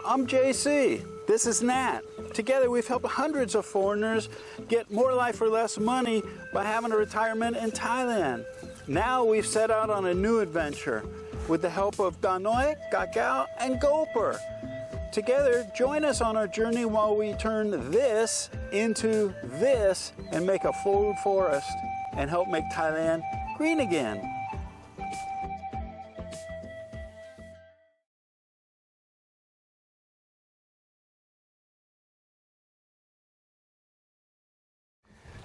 I'm JC. This is Nat. Together we've helped hundreds of foreigners get more life for less money by having a retirement in Thailand. Now we've set out on a new adventure with the help of Danoi, Kakao, and Gopur. Together, join us on our journey while we turn this into this and make a full forest and help make Thailand green again.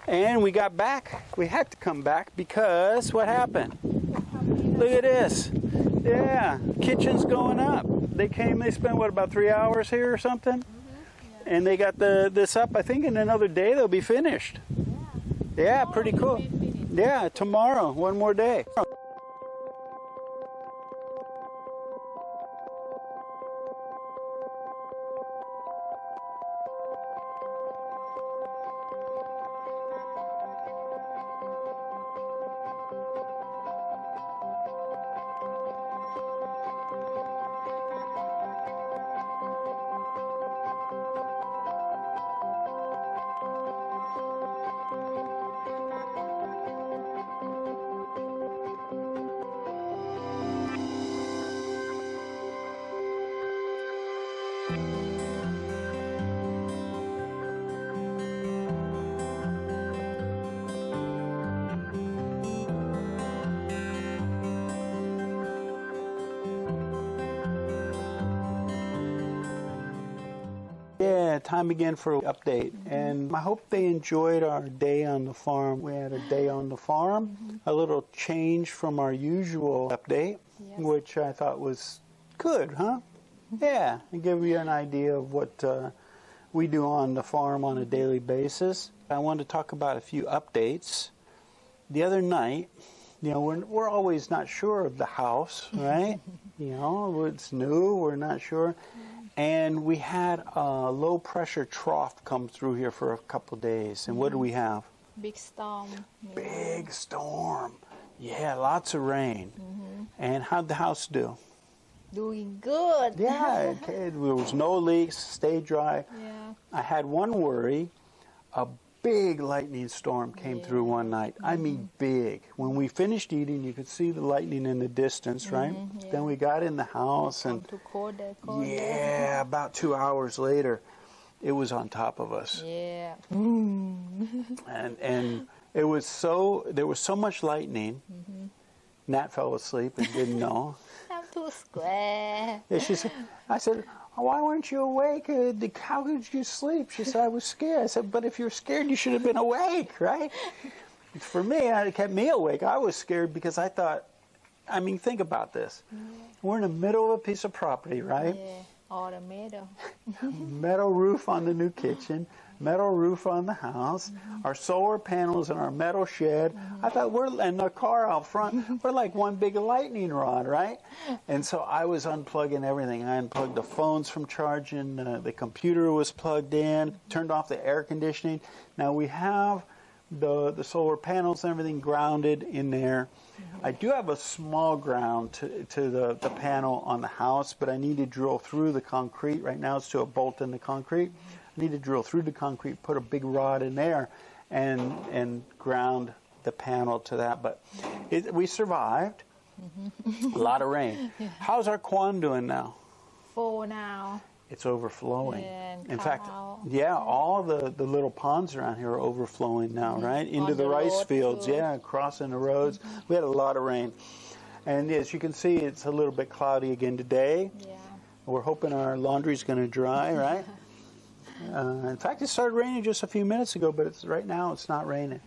And we got back. We had to come back because what happened? Look at this. Yeah, kitchen's going up. They came, they spent what, about 3 hours here or something? Yeah. And they got this up, I think in another day they'll be finished. Yeah, pretty cool. Yeah, tomorrow, one more day. Yeah, time again for an update. And I hope they enjoyed our day on the farm. We had a day on the farm, a little change from our usual update, which I thought was good, huh? Yeah, and give you an idea of what we do on the farm on a daily basis. I wanted to talk about a few updates. The other night, you know, we're always not sure of the house, right? You know, it's new, we're not sure. And we had a low pressure trough come through here for a couple of days. And what do we have? Big storm. Big storm. Yeah, lots of rain. And how'd the house do? Doing good. Yeah, okay. There was no leaks, stayed dry. Yeah. I had one worry. A big lightning storm came through one night. I mean big. When we finished eating, you could see the lightning in the distance, right? Yeah. Then we got in the house and yeah, about 2 hours later, it was on top of us. Yeah. And it was there was so much lightning. Nat fell asleep and didn't know. I'm too scared. Yeah, she said, I said, why weren't you awake? How could you sleep? She said, I was scared. I said, but if you're scared, you should have been awake, right? For me, it kept me awake. I was scared because I thought, I mean, think about this. We're in the middle of a piece of property, right? Yeah, all the metal. Metal roof on the new kitchen, metal roof on the house, our solar panels and our metal shed. I thought and the car out front, we're like one big lightning rod, right? And so I was unplugging everything. I unplugged the phones from charging, the computer was plugged in, turned off the air conditioning. Now we have the solar panels and everything grounded in there. I do have a small ground to the panel on the house, but I need to drill through the concrete. Right now it's to a bolt in the concrete. I need to drill through the concrete, put a big rod in there, and ground the panel to that. But we survived. A lot of rain. How's our Quan doing now? Full now. It's overflowing. Yeah, in fact, yeah, all the little ponds around here are overflowing now, right? Into the rice fields, yeah, crossing the roads. We had a lot of rain. And as you can see, it's a little bit cloudy again today. Yeah. We're hoping our laundry's going to dry, right? In fact, it started raining just a few minutes ago, but right now it's not raining.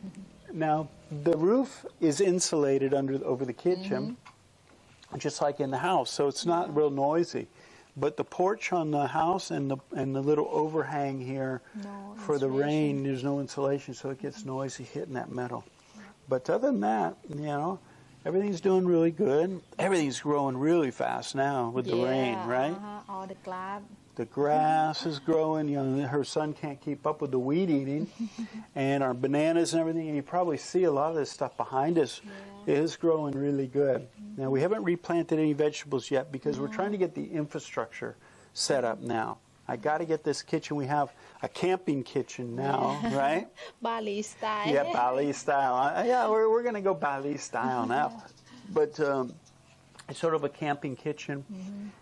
Now, the roof is insulated over the kitchen, just like in the house, so it's not real noisy. But the porch on the house and the little overhang here for the rain, there's no insulation, so it gets noisy hitting that metal. But other than that, you know, everything's doing really good. Everything's growing really fast now with the rain, right? All the grass. The grass is growing. You know, her son can't keep up with the weed eating, and our bananas and everything. And you probably see a lot of this stuff behind us is growing really good. Now we haven't replanted any vegetables yet because we're trying to get the infrastructure set up now. I got to get this kitchen. We have a camping kitchen now, right? Bali style. Yeah, Bali style. Yeah, we're going to go Bali style now. But it's sort of a camping kitchen.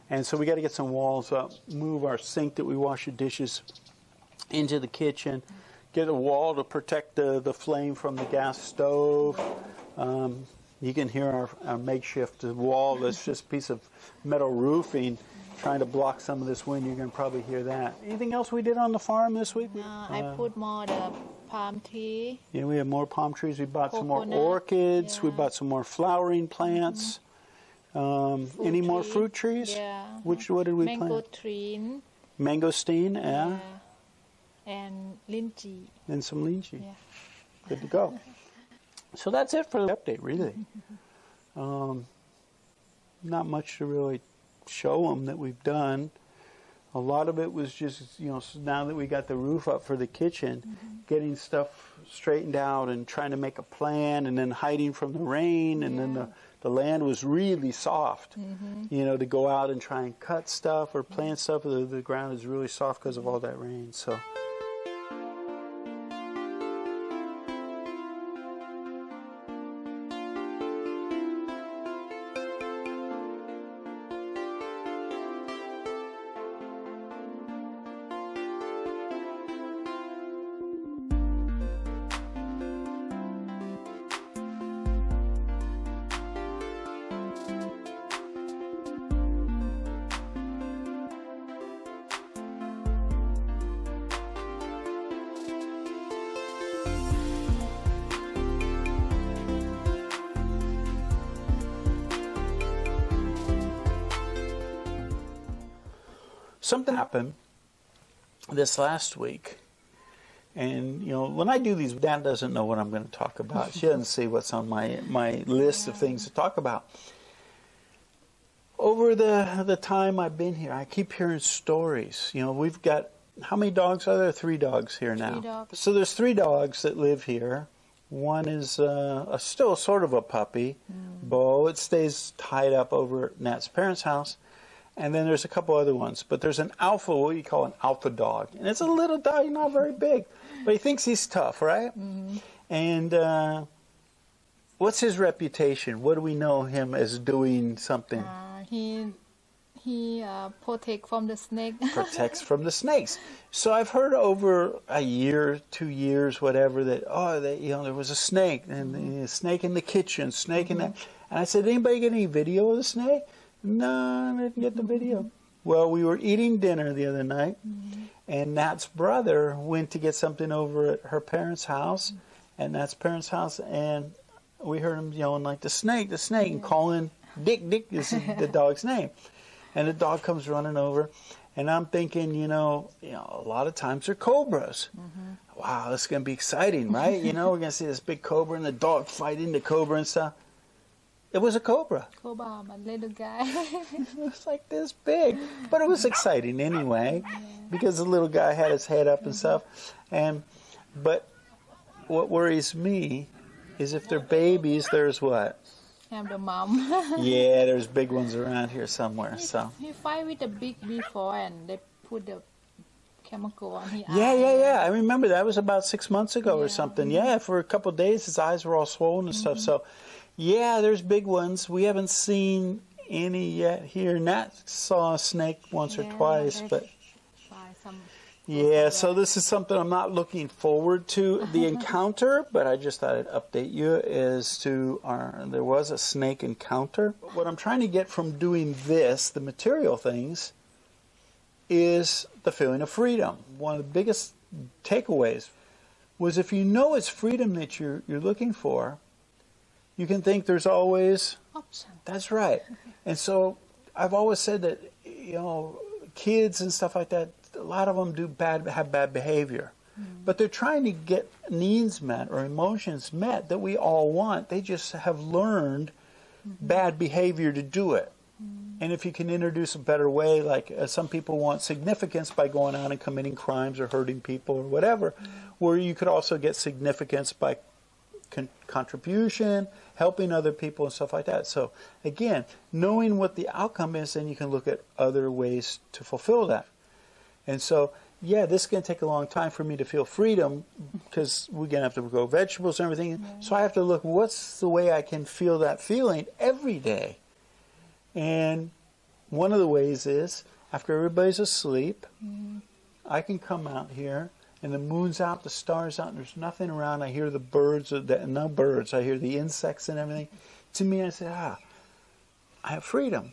And so we got to get some walls up, move our sink that we wash the dishes into the kitchen, get a wall to protect the flame from the gas stove. You can hear our makeshift wall. That's just a piece of metal roofing trying to block some of this wind. You're going to probably hear that. Anything else we did on the farm this week? I put more the palm tree. Yeah, we have more palm trees. We bought some more Coconut, orchids. yeah. We bought some more flowering plants. Any more tree. fruit trees? Yeah. What did we Mango plant? tree. Mangosteen, yeah. And lychee. And some lychee. Yeah. Good to go. So that's it for the update, really. Not much to really show them that we've done. A lot of it was just, now that we got the roof up for the kitchen, getting stuff straightened out and trying to make a plan, and then hiding from the rain, and then the land was really soft, to go out and try and cut stuff or plant stuff. The ground is really soft because of all that rain. So. Something happened this last week, and when I do these, Dan doesn't know what I'm going to talk about. She doesn't see what's on my list of things to talk about. Over the time I've been here, I keep hearing stories. We've got, how many dogs are there? 3 dogs here now. 3 dogs. So there's 3 dogs that live here. One is still sort of a puppy, Bo. It stays tied up over at Nat's parents' house. And then there's a couple other ones. But there's an alpha, what you call an alpha dog. And it's a little dog, not very big. But he thinks he's tough, right? And what's his reputation? What do we know him as doing something? He protects from the snake. Protects from the snakes. So I've heard over a year, 2 years, whatever, that, there was a snake. And a snake in the kitchen, snake in that. And I said, did anybody get any video of the snake? No, I didn't get the video. Well, we were eating dinner the other night, and Nat's brother went to get something over at her parents' house, at Nat's parents' house, and we heard him yelling like, the snake, and calling Dick. Dick is the dog's name. And the dog comes running over, and I'm thinking, a lot of times they're cobras. Wow, this is going to be exciting, right? We're going to see this big cobra and the dog fighting the cobra and stuff. It was a cobra. Cobra, my little guy. It was like this big. But it was exciting anyway, because the little guy had his head up and stuff. But what worries me is if they're babies, there's what? I'm the mom. Yeah, there's big ones around here somewhere. He fight with the big before, and they put the chemical on his Yeah. I remember that was about 6 months ago or something. Yeah, for a couple of days, his eyes were all swollen and stuff. So. Yeah, there's big ones. We haven't seen any yet here. Nat saw a snake once or twice, but so this is something I'm not looking forward to the encounter, but I just thought I'd update you as to there was a snake encounter. What I'm trying to get from doing this, the material things, is the feeling of freedom. One of the biggest takeaways was if you know it's freedom that you're looking for, you can think there's always option. That's right. And so I've always said that, kids and stuff like that, a lot of them have bad behavior. But they're trying to get needs met or emotions met that we all want. They just have learned bad behavior to do it. And if you can introduce a better way, like some people want significance by going out and committing crimes or hurting people or whatever, where you could also get significance by contribution, helping other people and stuff like that. So again, knowing what the outcome is, then you can look at other ways to fulfill that. And so, yeah, this is going to take a long time for me to feel freedom because we're going to have to grow vegetables and everything. Mm-hmm. So I have to look, what's the way I can feel that feeling every day? And one of the ways is, after everybody's asleep, I can come out here and the moon's out, the stars out, and there's nothing around. I hear the birds, no birds, I hear the insects and everything. To me, I say, I have freedom.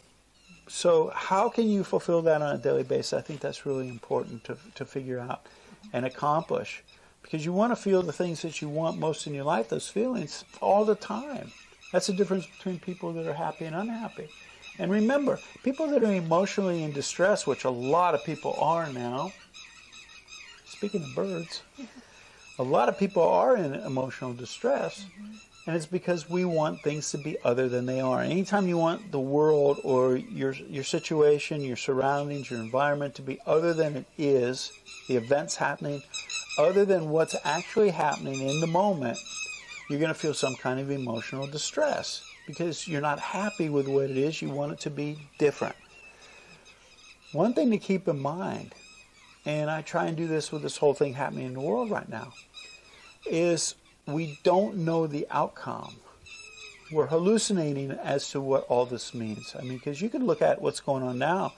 So how can you fulfill that on a daily basis? I think that's really important to figure out and accomplish. Because you want to feel the things that you want most in your life, those feelings, all the time. That's the difference between people that are happy and unhappy. And remember, people that are emotionally in distress, which a lot of people are now, speaking of birds, a lot of people are in emotional distress, and it's because we want things to be other than they are. Anytime you want the world or your situation, your surroundings, your environment to be other than it is, the events happening, other than what's actually happening in the moment, you're going to feel some kind of emotional distress because you're not happy with what it is. You want it to be different. One thing to keep in mind, and I try and do this with this whole thing happening in the world right now, is we don't know the outcome. We're hallucinating as to what all this means. I mean, because you can look at what's going on now.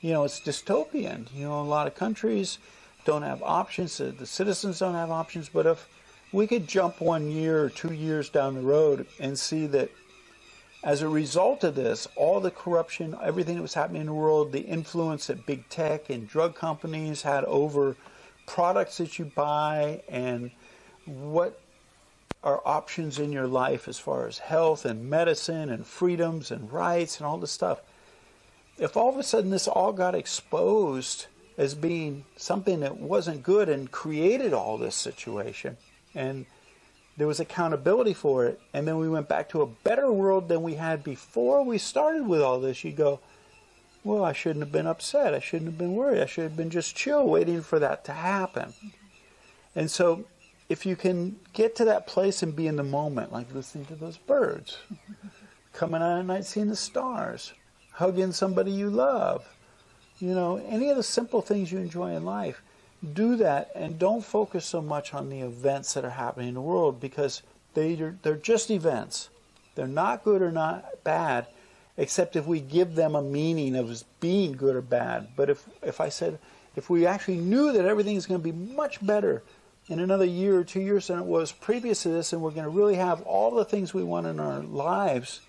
You know, it's dystopian. You know, a lot of countries don't have options. The citizens don't have options. But if we could jump 1 year or 2 years down the road and see that as a result of this, all the corruption, everything that was happening in the world, the influence that big tech and drug companies had over products that you buy and what are options in your life as far as health and medicine and freedoms and rights and all this stuff. If all of a sudden this all got exposed as being something that wasn't good and created all this situation, and there was accountability for it, and then we went back to a better world than we had before we started with all this, you go, well, I shouldn't have been upset. I shouldn't have been worried. I should have been just chill, waiting for that to happen. And so if you can get to that place and be in the moment, like listening to those birds, coming out at night, seeing the stars, hugging somebody you love, you know, any of the simple things you enjoy in life, do that and don't focus so much on the events that are happening in the world because they're just events. They're not good or not bad, except if we give them a meaning of as being good or bad. But if we actually knew that everything is going to be much better in another year or 2 years than it was previous to this, and we're going to really have all the things we want in our lives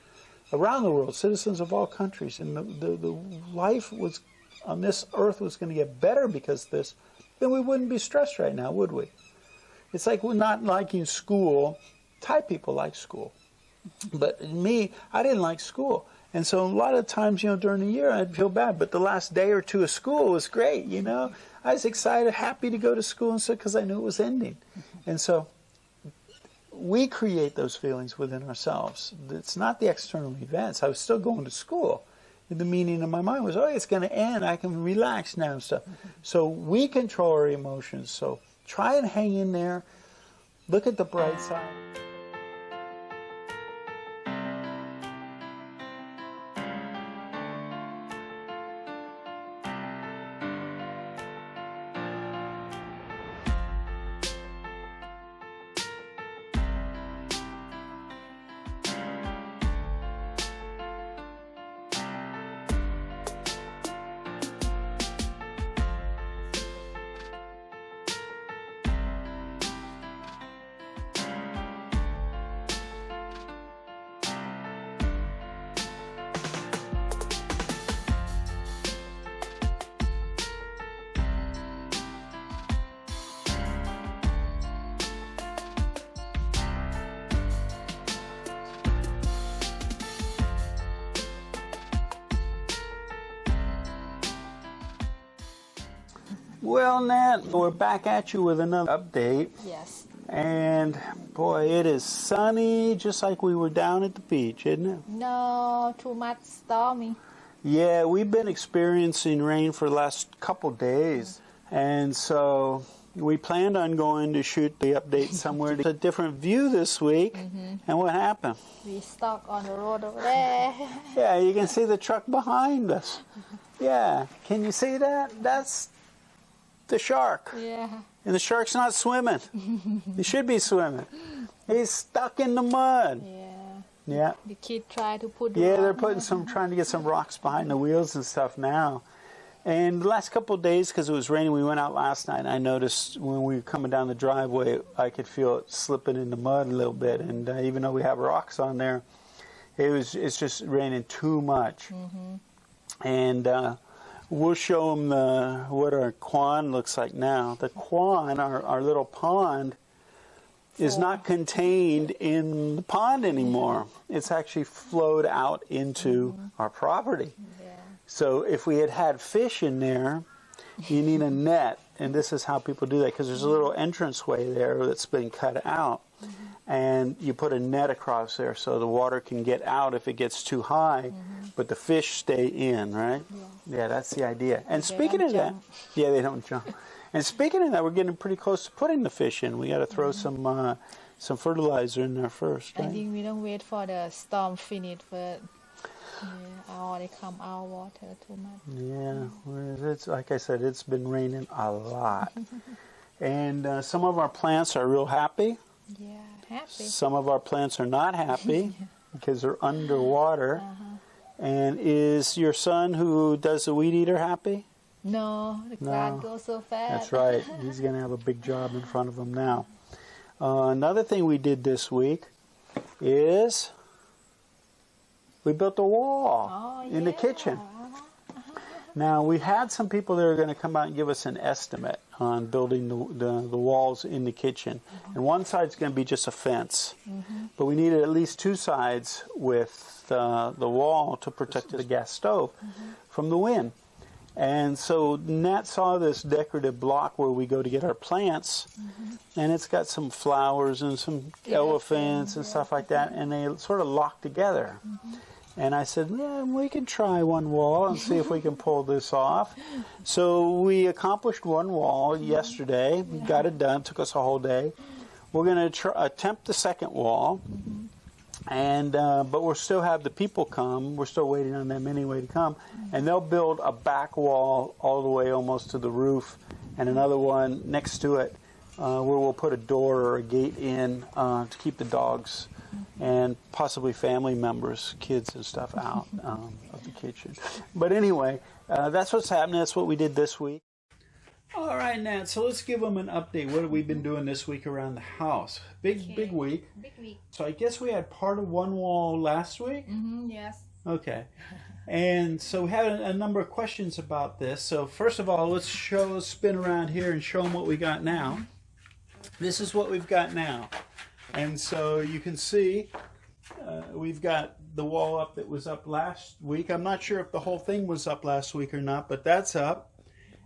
around the world, citizens of all countries, and the life was on this earth was going to get better because of this, then we wouldn't be stressed right now, would we? It's like we're not liking school. Thai people like school. But me, I didn't like school. And so a lot of times, you know, during the year, I'd feel bad. But the last day or two of school was great, you know. I was excited, happy to go to school and stuff because I knew it was ending. And so we create those feelings within ourselves. It's not the external events. I was still going to school. The meaning in my mind was, oh, it's going to end. I can relax now and stuff. So we control our emotions. So try and hang in there. Look at the bright side. Well, Nat, we're back at you with another update. Yes. And, boy, it is sunny, just like we were down at the beach, isn't it? No, too much stormy. Yeah, we've been experiencing rain for the last couple days. And so we planned on going to shoot the update somewhere to a different view this week. And what happened? We stuck on the road over there. Yeah, you can see the truck behind us. Yeah, can you see that? That's the shark. Yeah. And the shark's not swimming. He should be swimming. He's stuck in the mud. Yeah. Yeah. The kid try to put. Yeah, they're putting trying to get some rocks behind the wheels and stuff now. And the last couple of days, because it was raining, we went out last night, and I noticed when we were coming down the driveway, I could feel it slipping in the mud a little bit. And even though we have rocks on there, it's just raining too much. And we'll show them what our Quan looks like now. The Quan, our little pond, is not contained in the pond anymore. It's actually flowed out into our property. So if we had fish in there, you need a net, and this is how people do that, because there's a little entranceway there that's been cut out, and you put a net across there so the water can get out if it gets too high, but the fish stay in, right? Yeah, that's the idea. And speaking of that, yeah, they don't jump. And speaking of that, we're getting pretty close to putting the fish in. We got to throw some fertilizer in there first. Right? I think we don't wait for the storm finish first. Or they come out water too much. Yeah, well, it's like I said, it's been raining a lot. And some of our plants are real happy. Yeah, happy. Some of our plants are not happy because they're underwater. And is your son who does the weed eater happy? No, the grass goes so fast. That's right. He's going to have a big job in front of him now. Another thing we did this week is we built a wall in the kitchen. Now, we had some people that are going to come out and give us an estimate on building the walls in the kitchen. And one side's going to be just a fence. But we needed at least two sides with the wall to protect the gas stove from the wind. And so Nat saw this decorative block where we go to get our plants, and it's got some flowers and some elephants and stuff like that, and they sort of lock together. And I said, yeah, we can try one wall and see if we can pull this off. So we accomplished one wall yesterday, got it done, took us a whole day. We're going to attempt the second wall, and but we'll still have the people come. We're still waiting on them anyway to come, and they'll build a back wall all the way almost to the roof, and another one next to it where we'll put a door or a gate in to keep the dogs and possibly family members, kids and stuff out of the kitchen. But anyway, that's what's happening. That's what we did this week. All right, Nat, so let's give them an update. What have we been doing this week around the house? Big week. Big week. So I guess we had part of one wall last week? Yes. Okay. And so we had a number of questions about this. So first of all, let's spin around here and show them what we got now. This is what we've got now. And so you can see we've got the wall up that was up last week. I'm not sure if the whole thing was up last week or not, but that's up.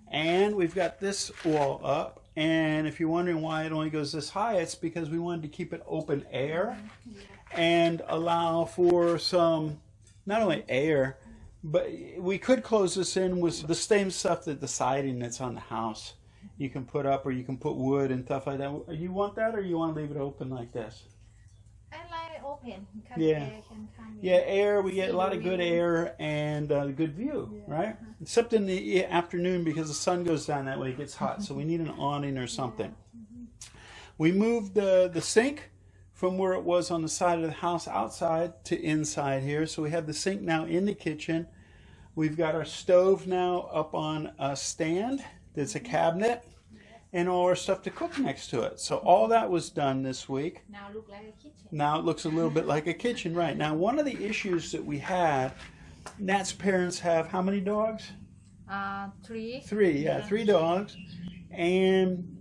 And we've got this wall up. And if you're wondering why it only goes this high, it's because we wanted to keep it open air and allow for some, not only air, but we could close this in with the same stuff that the siding that's on the house you can put up, or you can put wood and stuff like that. You want that, or you want to leave it open like this? I like open because Yeah. air can come in. Yeah, air, we get a lot of good air and good view, right? Except in the afternoon, because the sun goes down that way, it gets hot, so we need an awning or something. We moved the sink from where it was on the side of the house outside to inside here, so we have the sink now in the kitchen. We've got our stove now up on a stand that's a cabinet, and all our stuff to cook next to it. So all that was done this week. Now look like a kitchen. Now it looks a little bit like a kitchen, right? Now, one of the issues that we had, Nat's parents have how many dogs? 3. 3, yeah, 3 dogs. And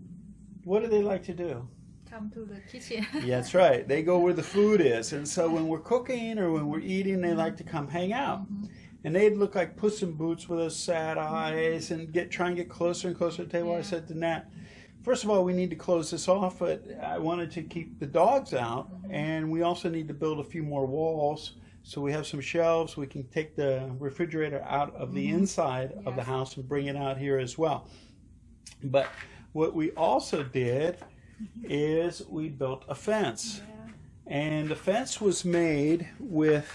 what do they like to do? Come to the kitchen. Yeah, that's right. They go where the food is. And so when we're cooking or when we're eating, they like to come hang out. And they'd look like Puss in Boots with those sad eyes and try and get closer and closer to the table. I said to Nat, first of all, we need to close this off, but I wanted to keep the dogs out. And we also need to build a few more walls. So we have some shelves. We can take the refrigerator out of the inside of the house and bring it out here as well. But what we also did is we built a fence. And the fence was made with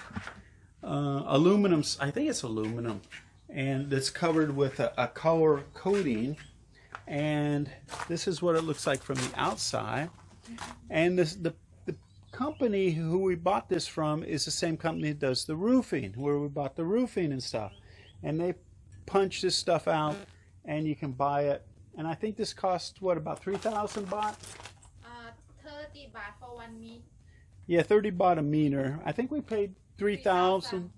aluminum, I think it's aluminum, and it's covered with a color coating. And this is what it looks like from the outside. And the company who we bought this from is the same company that does the roofing, where we bought the roofing and stuff. And they punch this stuff out, and you can buy it. And I think this costs, what, about 3,000 baht? 30 baht for 1 meter. Yeah, 30 baht a meter. I think we paid 3,000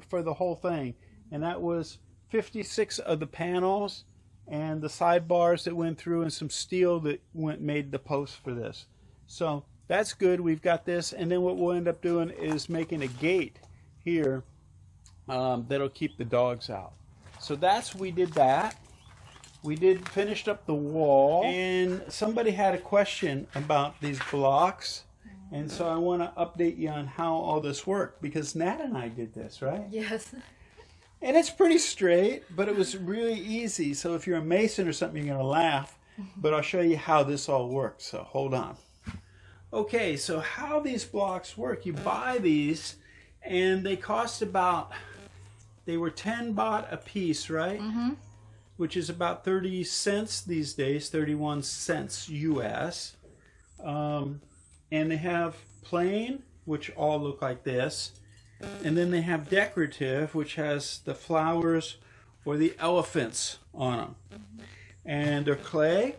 for the whole thing. And that was 56 of the panels and the sidebars that went through and some steel that made the posts for this. So that's good. We've got this. And then what we'll end up doing is making a gate here that'll keep the dogs out. So we did that. We finished up the wall, and somebody had a question about these blocks, and so I want to update you on how all this worked, because Nat and I did this, right? Yes. And it's pretty straight, but it was really easy. So if you're a mason or something, you're going to laugh, but I'll show you how this all works. So hold on. Okay, so how these blocks work, you buy these, and they cost they were 10 baht a piece, right? Mm-hmm. Which is about 30 cents these days, 31 cents US. And they have plain, which all look like this. And then they have decorative, which has the flowers or the elephants on them. And they're clay.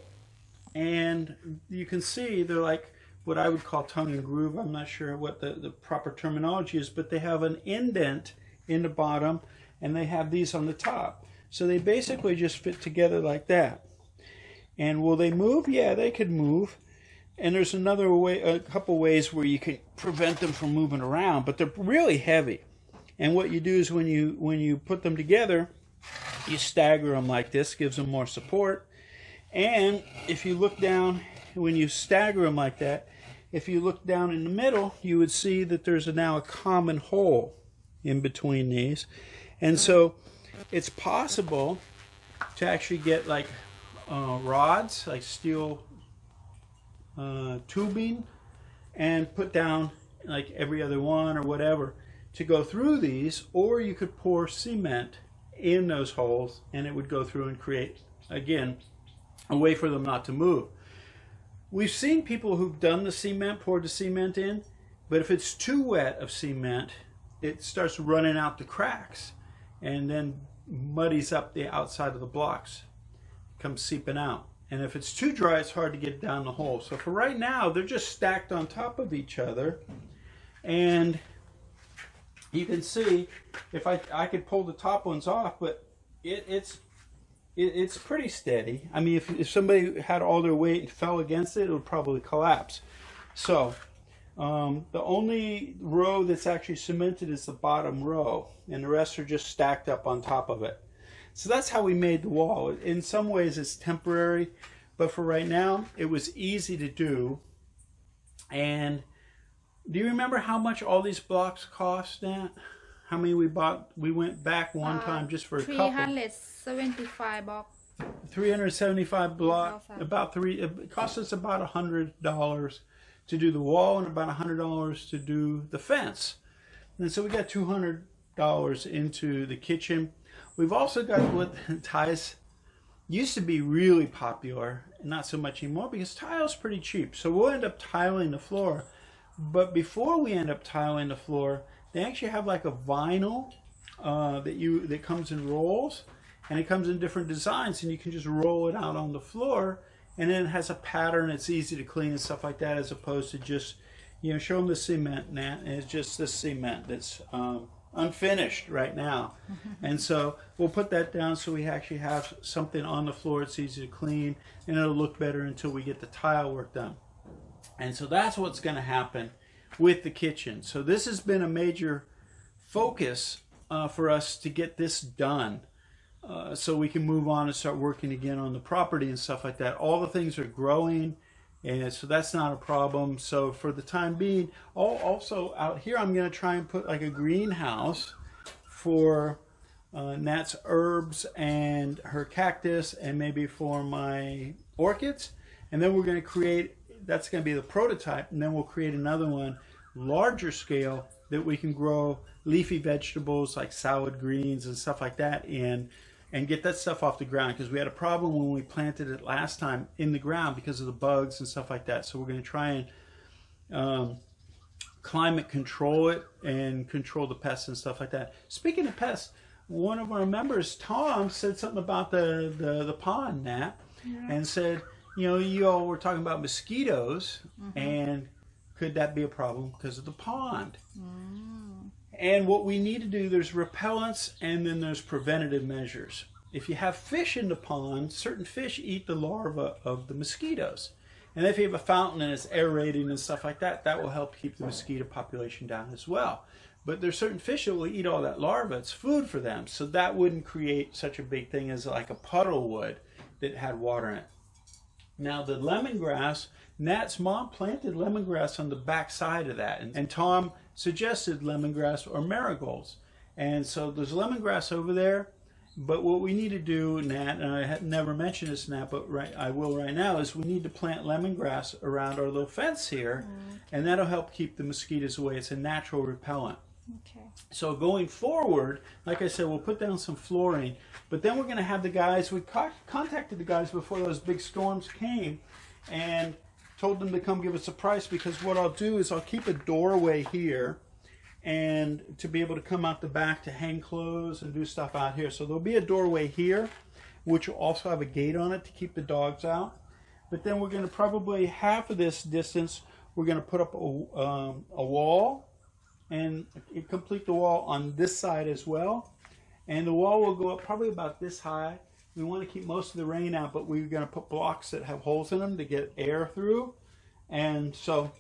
And you can see they're like what I would call tongue and groove. I'm not sure what the proper terminology is, but they have an indent in the bottom, and they have these on the top. So they basically just fit together like that. And will they move? Yeah, they could move. And there's another way, a couple ways where you can prevent them from moving around, but they're really heavy. And what you do is when you put them together, you stagger them like this, gives them more support. And if you look down, when you stagger them like that, if you look down in the middle, you would see that there's now a common hole in between these. And so it's possible to actually get like rods, like steel tubing, and put down like every other one or whatever to go through these, or you could pour cement in those holes and it would go through and create, again, a way for them not to move. We've seen people who've done the cement, poured the cement in, but if it's too wet of cement, it starts running out the cracks and then muddies up the outside of the blocks, comes seeping out. And if it's too dry, it's hard to get down the hole. So for right now, they're just stacked on top of each other. And you can see, if I could pull the top ones off, but it's pretty steady. I mean, if somebody had all their weight and fell against it, it would probably collapse. So the only row that's actually cemented is the bottom row, and the rest are just stacked up on top of it. So that's how we made the wall. In some ways it's temporary, but for right now it was easy to do. And do you remember how much all these blocks cost, Nat? How many we bought? We went back one time just for a couple. 375 baht. 375 block. It cost us about $100 to do the wall and about $100 to do the fence. And so we got $200 into the kitchen. We've also got what Thais used to be really popular, not so much anymore, because tile's pretty cheap. So we'll end up tiling the floor. But before we end up tiling the floor, they actually have like a vinyl that comes in rolls, and it comes in different designs, and you can just roll it out on the floor, and then it has a pattern. It's easy to clean and stuff like that, as opposed to just, you know, show them the cement, Nat, and it's just the cement that's unfinished right now. And so we'll put that down so we actually have something on the floor. It's easy to clean, and it'll look better until we get the tile work done. And so that's what's going to happen with the kitchen. So this has been a major focus for us to get this done, so we can move on and start working again on the property and stuff like that. All the things are growing, and so that's not a problem. So for the time being, also out here I'm going to try and put like a greenhouse for Nat's herbs and her cactus, and maybe for my orchids, and then we're going to create, that's going to be the prototype, and then we'll create another one, larger scale, that we can grow leafy vegetables like salad greens and stuff like that in, and get that stuff off the ground, because we had a problem when we planted it last time in the ground because of the bugs and stuff like that. So we're going to try and climate control it and control the pests and stuff like that. Speaking of pests, one of our members, Tom, said something about the pond, Nat, and said, you know, you all were talking about mosquitoes, and could that be a problem because of the pond? And what we need to do, there's repellents and then there's preventative measures. If you have fish in the pond, certain fish eat the larvae of the mosquitoes. And if you have a fountain and it's aerating and stuff like that, that will help keep the mosquito population down as well. But there's certain fish that will eat all that larva. It's food for them. So that wouldn't create such a big thing as like a puddle would that had water in it. Now the lemongrass, Nat's mom planted lemongrass on the back side of that. And Tom suggested lemongrass or marigolds. And so there's lemongrass over there. But what we need to do, Nat, and I had never mentioned this, Nat, but I will right now, is we need to plant lemongrass around our little fence here, and that'll help keep the mosquitoes away. It's a natural repellent. Okay. So going forward, like I said, we'll put down some flooring, but then we're going to have the guys, we contacted the guys before those big storms came, and told them to come give us a price, because what I'll do is I'll keep a doorway here, and to be able to come out the back to hang clothes and do stuff out here. So there'll be a doorway here, which will also have a gate on it to keep the dogs out. But then we're going to probably half of this distance, we're going to put up a wall and complete the wall on this side as well. And the wall will go up probably about this high. We want to keep most of the rain out, but we're going to put blocks that have holes in them to get air through. And so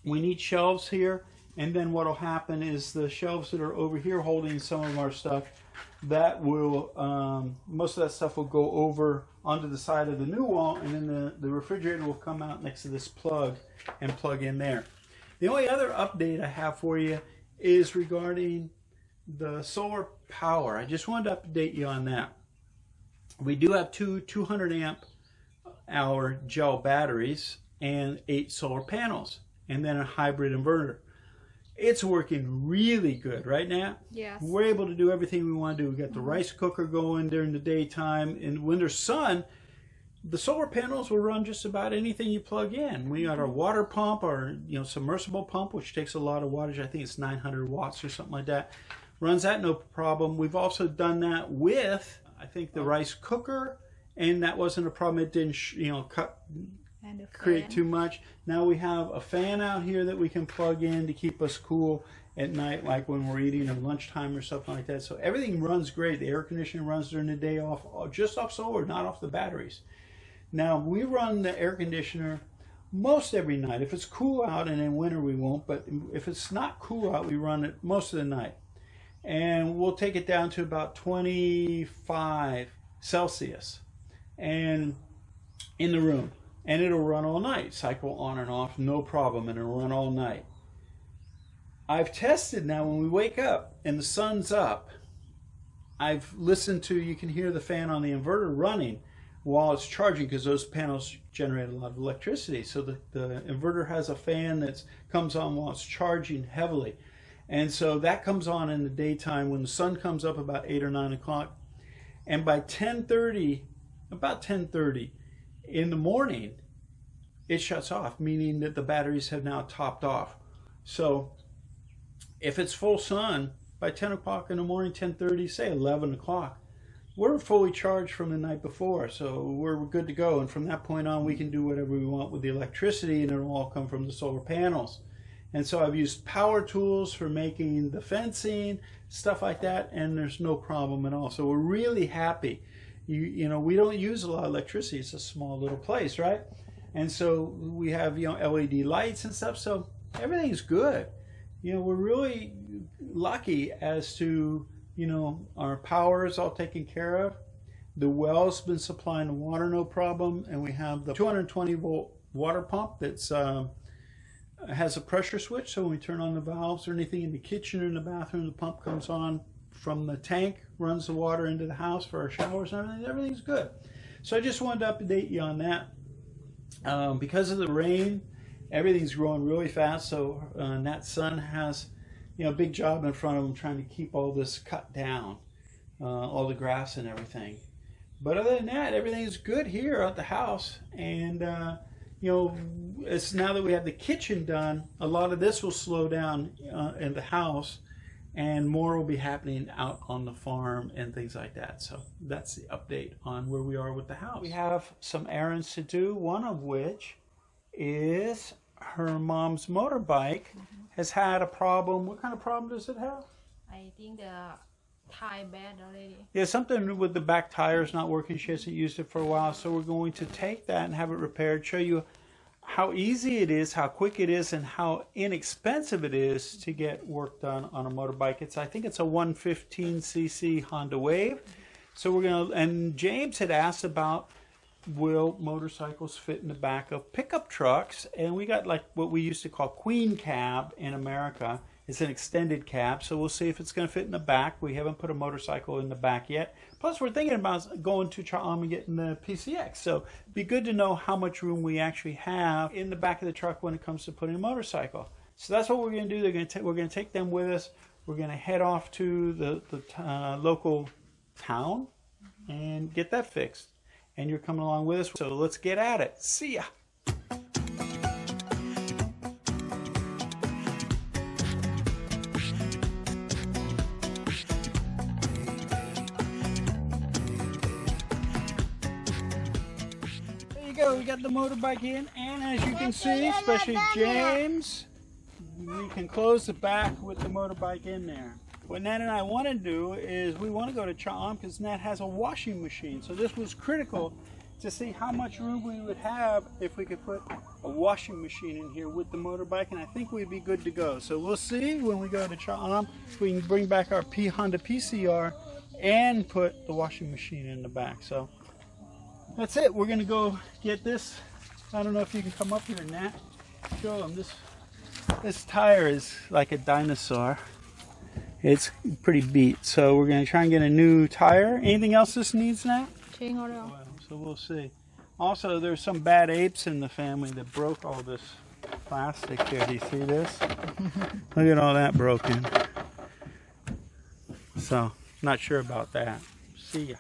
we need shelves here. And then what will happen is the shelves that are over here holding some of our stuff, that will, most of that stuff will go over onto the side of the new wall, and then the refrigerator will come out next to this plug and plug in there. The only other update I have for you is regarding the solar power. I just wanted to update you on that. We do have two 200 amp hour gel batteries and 8 solar panels, and then a hybrid inverter. It's working really good right now. Yes. We're able to do everything we want to do. We got the rice cooker going during the daytime. In when there's sun, the solar panels will run just about anything you plug in. We got our water pump, our submersible pump, which takes a lot of wattage. I think it's 900 watts or something like that. Runs that no problem. We've also done that with, I think, the rice cooker, and that wasn't a problem. It didn't create too much. Now we have a fan out here that we can plug in to keep us cool at night, like when we're eating or lunchtime or something like that. So everything runs great. The air conditioning runs during the day just off solar, not off the batteries. Now we run the air conditioner most every night. If it's cool out, and in winter we won't, but if it's not cool out, we run it most of the night. And we'll take it down to about 25 Celsius and in the room. And it'll run all night, cycle on and off, no problem, and it'll run all night. I've tested now when we wake up and the sun's up, I've listened to, you can hear the fan on the inverter running while it's charging, because those panels generate a lot of electricity. So the inverter has a fan that comes on while it's charging heavily. And so that comes on in the daytime when the sun comes up about 8 or 9 o'clock. And by 10:30, about 10:30, in the morning, it shuts off, meaning that the batteries have now topped off. So if it's full sun, by 10 o'clock in the morning, 10:30, say 11 o'clock, we're fully charged from the night before. So we're good to go. And from that point on, we can do whatever we want with the electricity, and it'll all come from the solar panels. And so I've used power tools for making the fencing, stuff like that, and there's no problem at all. So we're really happy. We don't use a lot of electricity. It's a small little place, right? And so we have, LED lights and stuff. So everything's good. We're really lucky as to, our power is all taken care of. The well's been supplying the water, no problem. And we have the 220 volt water pump that's has a pressure switch. So when we turn on the valves or anything in the kitchen or in the bathroom, the pump comes on from the tank, runs the water into the house for our showers and everything. Everything's good. So I just wanted to update you on that. Because of the rain, everything's growing really fast. So Nat's son has, a big job in front of him trying to keep all this cut down, all the grass and everything. But other than that, everything's good here at the house. And it's now that we have the kitchen done, a lot of this will slow down in the house, and more will be happening out on the farm and things like that. So that's the update on where we are with the house. We have some errands to do, one of which is her mom's motorbike has had a problem. What kind of problem does it have? I think the tire bad already. Yeah, something with the back tires not working. She hasn't used it for a while, so we're going to take that and have it repaired, show you how easy it is, how quick it is, and how inexpensive it is to get work done on a motorbike. I think it's a 115cc Honda Wave. So we're gonna, and James had asked about, will motorcycles fit in the back of pickup trucks? And we got like what we used to call queen cab in America. It's an extended cab, so we'll see if it's going to fit in the back. We haven't put a motorcycle in the back yet. Plus, we're thinking about going to Cha'am and getting the PCX. So it'd be good to know how much room we actually have in the back of the truck when it comes to putting a motorcycle. So that's what we're going to do. We're going to take them with us. We're going to head off to the local town and get that fixed. And you're coming along with us. So let's get at it. See ya. We got the motorbike in, and as you can see, especially James, we can close the back with the motorbike in there. What Nat and I want to do is we want to go to Cha'am because Nat has a washing machine. So this was critical to see how much room we would have if we could put a washing machine in here with the motorbike, and I think we'd be good to go. So we'll see when we go to Cha'am if we can bring back our Honda PCR and put the washing machine in the back. So that's it. We're going to go get this. I don't know if you can come up here, Nat. Show them. This tire is like a dinosaur. It's pretty beat. So we're going to try and get a new tire. Anything else this needs, Nat? Well, so we'll see. Also, there's some bad apes in the family that broke all this plastic here. Do you see this? Look at all that broken. So, not sure about that. See ya.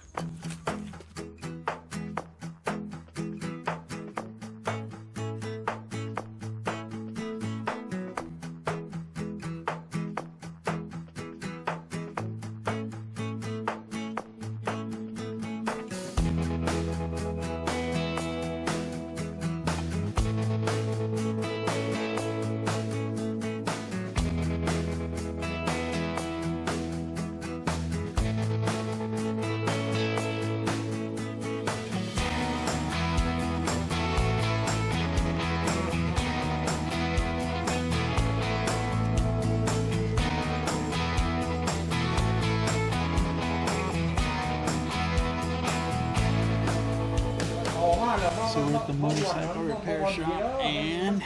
So we're at the motorcycle repair shop, and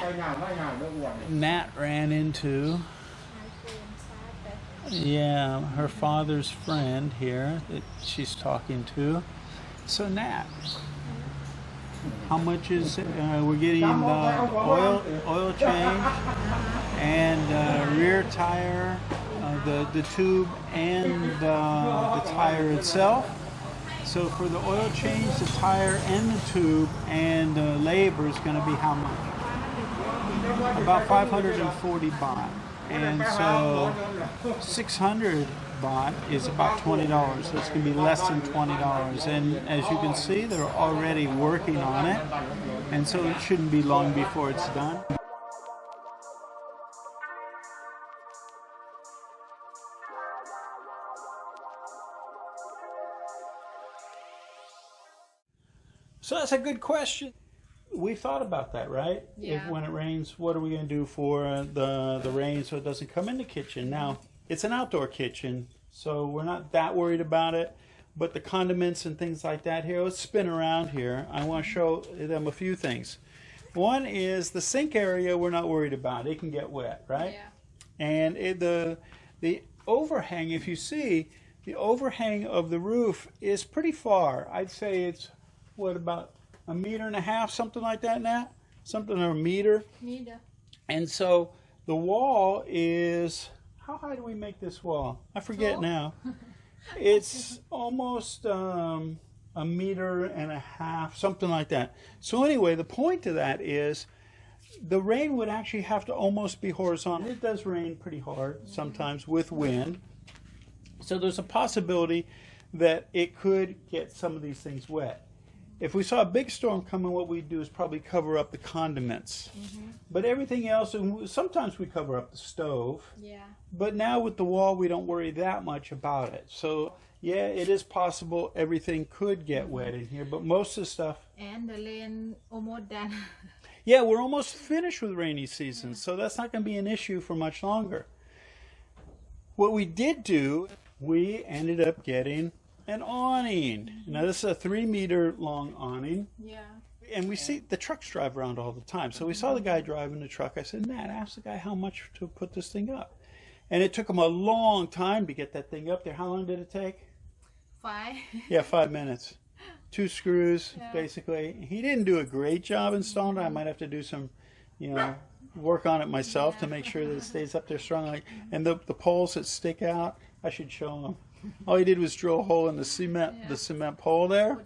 Nat ran into, her father's friend here that she's talking to. So Nat, how much is it? We're getting the oil change and rear tire, the tube and the tire itself. So for the oil change, the tire and the tube and the labor is going to be how much? About 540 baht. And so 600 baht is about $20. So it's going to be less than $20. And as you can see, they're already working on it. And so it shouldn't be long before it's done. So that's a good question. We thought about that, right? Yeah. When it rains, what are we going to do for the rain so it doesn't come in the kitchen? Now, it's an outdoor kitchen, so we're not that worried about it. But the condiments and things like that here, let's spin around here. I want to show them a few things. One is the sink area we're not worried about. It can get wet, right? Yeah. And the overhang, if you see, the overhang of the roof is pretty far. I'd say it's what, about 1.5 meters, something like that, Nat? Something or a meter. And so the wall is, how high do we make this wall? I forget now. It's almost 1.5 meters, something like that. So anyway, the point to that is the rain would actually have to almost be horizontal. It does rain pretty hard sometimes with wind. So there's a possibility that it could get some of these things wet. If we saw a big storm coming, what we'd do is probably cover up the condiments. But everything else, and sometimes we cover up the stove. Yeah. But now with the wall, we don't worry that much about it. So yeah, it is possible everything could get wet in here, but most of the stuff. And the rain almost done. Yeah, we're almost finished with rainy season, so that's not going to be an issue for much longer. What we did do, we ended up getting an awning. Now this is a 3-meter long awning. Yeah. And we see the trucks drive around all the time. So we saw the guy driving the truck. I said, Matt, ask the guy how much to put this thing up. And it took him a long time to get that thing up there. How long did it take? 5. Yeah, 5 minutes. 2 screws, basically. He didn't do a great job installing it. I might have to do some, work on it myself to make sure that it stays up there strongly. And the poles that stick out, I should show them. All he did was drill a hole in the cement pole there,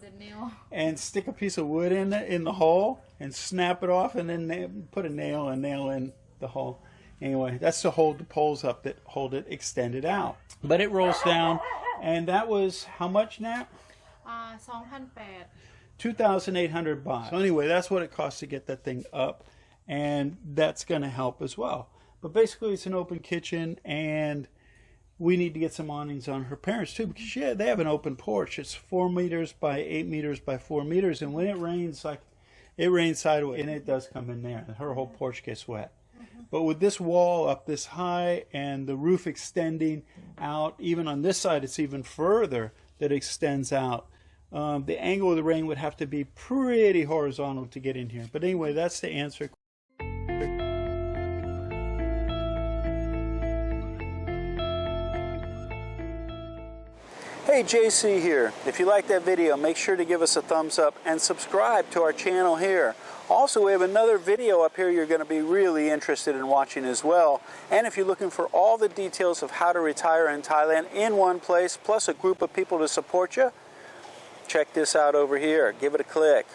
and stick a piece of wood in the hole, and snap it off, and then put a nail in the hole. Anyway, that's to hold the poles up that hold it extended out. But it rolls down, and that was how much, Nat? 2,800 baht. So anyway, that's what it costs to get that thing up, and that's going to help as well. But basically, it's an open kitchen, and we need to get some awnings on her parents too, because they have an open porch. It's 4 meters by 8 meters by 4 meters, and when it rains, it rains sideways, and it does come in there. Her whole porch gets wet. But with this wall up this high and the roof extending out, even on this side, it's even further that extends out. The angle of the rain would have to be pretty horizontal to get in here. But anyway, that's the answer. Hey, JC here. If you like that video, make sure to give us a thumbs up and subscribe to our channel here. Also, we have another video up here you're going to be really interested in watching as well. And if you're looking for all the details of how to retire in Thailand in one place, plus a group of people to support you, check this out over here. Give it a click.